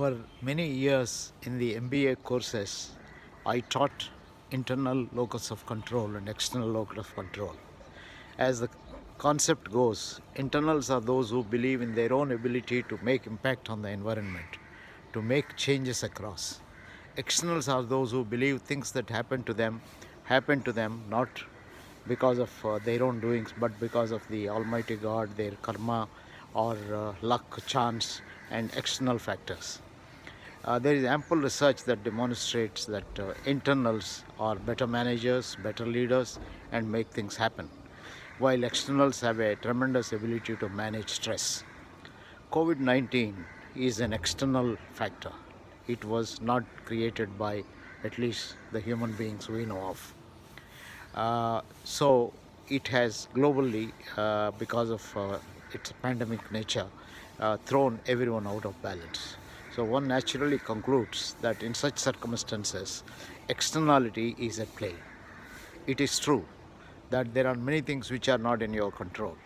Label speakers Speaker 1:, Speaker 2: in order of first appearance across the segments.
Speaker 1: For many years in the MBA courses, I taught internal locus of control and external locus of control. As the concept goes, internals are those who believe in their own ability to make impact on the environment, to make changes across. Externals are those who believe things that happen to them not because of their own doings, but because of the Almighty God, their karma, or luck, chance, and external factors. There is ample research that demonstrates that internals are better managers, better leaders, and make things happen, while externals have a tremendous ability to manage stress. Covid-19 is an external factor. It was not created by at least the human beings we know of. So it has globally, because of its pandemic nature, thrown everyone out of balance. So one naturally concludes that in such circumstances, externality is at play. It is true that there are many things which are not in your control,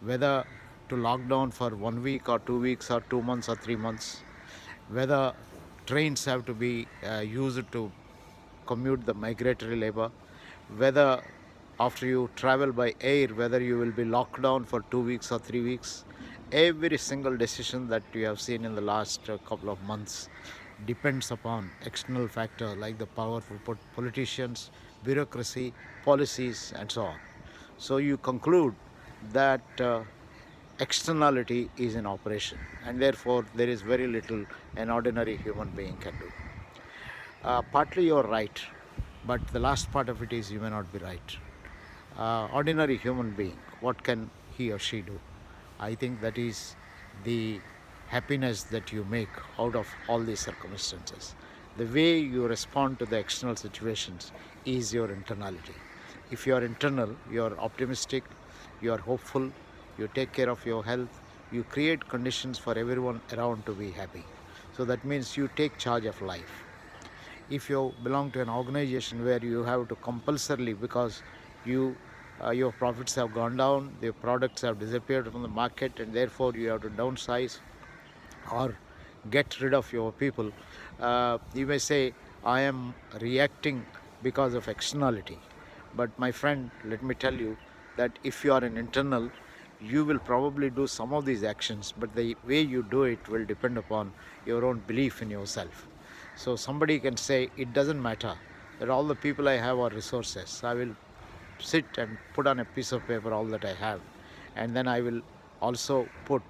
Speaker 1: whether to lock down for 1 week or 2 weeks or 2 months or 3 months, whether trains have to be used to commute the migratory labor, whether after you travel by air, whether you will be locked down for 2 weeks or 3 weeks. Every single decision that you have seen in the last couple of months depends upon external factor like the powerful politicians, bureaucracy, policies, and so on. So you conclude that externality is in operation, and therefore there is very little an ordinary human being can do. Partly you're right, but the last part of it is you may not be right. Ordinary human being, what can he or she do? I think that is the happiness that you make out of all these circumstances. The way you respond to the external situations is your internality. If you are internal, you are optimistic, you are hopeful, you take care of your health, you create conditions for everyone around to be happy. So that means you take charge of life. If you belong to an organization where you have to compulsorily, because your profits have gone down, your products have disappeared from the market, and therefore you have to downsize or get rid of your people, you may say, I am reacting because of externality. But my friend, let me tell you that if you are an internal, you will probably do some of these actions, but the way you do it will depend upon your own belief in yourself. So somebody can say, it doesn't matter that all the people I have are resources. I will sit and put on a piece of paper all that I have, and then I will also put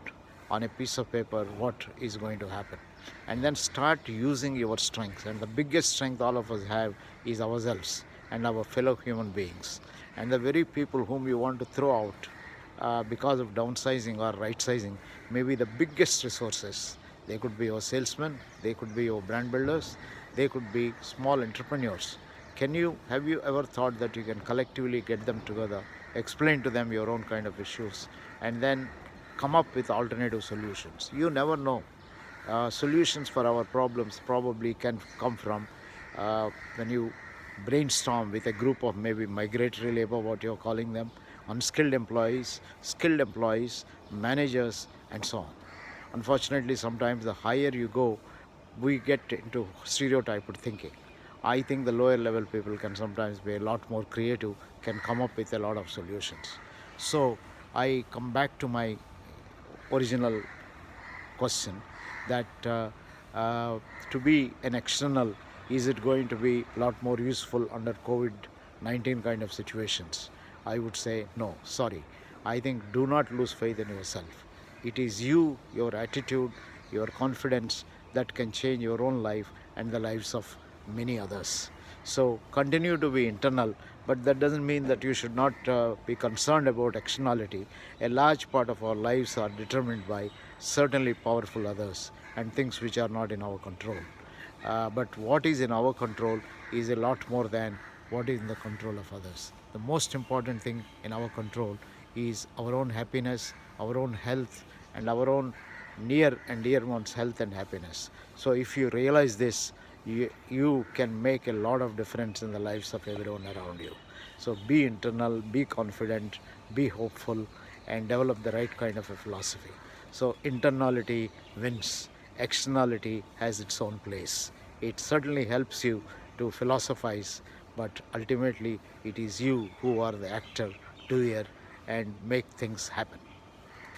Speaker 1: on a piece of paper what is going to happen, and then start using your strengths. And the biggest strength all of us have is ourselves and our fellow human beings, and the very people whom you want to throw out because of downsizing or right sizing may be the biggest resources. They could be your salesmen, they could be your brand builders, they could be small entrepreneurs. Have you ever thought that you can collectively get them together, explain to them your own kind of issues, and then come up with alternative solutions? You never know. Solutions for our problems probably can come from when you brainstorm with a group of maybe migratory labor, what you're calling them, unskilled employees, skilled employees, managers, and so on. Unfortunately, sometimes the higher you go, we get into stereotyped thinking. I think the lower level people can sometimes be a lot more creative, can come up with a lot of solutions. So I come back to my original question, that to be an external, is it going to be a lot more useful under COVID-19 kind of situations? I would say no, sorry. I think do not lose faith in yourself. It is you, your attitude, your confidence that can change your own life and the lives of many others. So continue to be internal, but that doesn't mean that you should not be concerned about externality. A large part of our lives are determined by certainly powerful others and things which are not in our control. But what is in our control is a lot more than what is in the control of others. The most important thing in our control is our own happiness, our own health, and our own near and dear ones' health and happiness. So if you realize this, you can make a lot of difference in the lives of everyone around you. So be internal, be confident, be hopeful, and develop the right kind of a philosophy. So internality wins externality has its own place. It certainly helps you to philosophize, but ultimately it is you who are the actor, doer, and make things happen.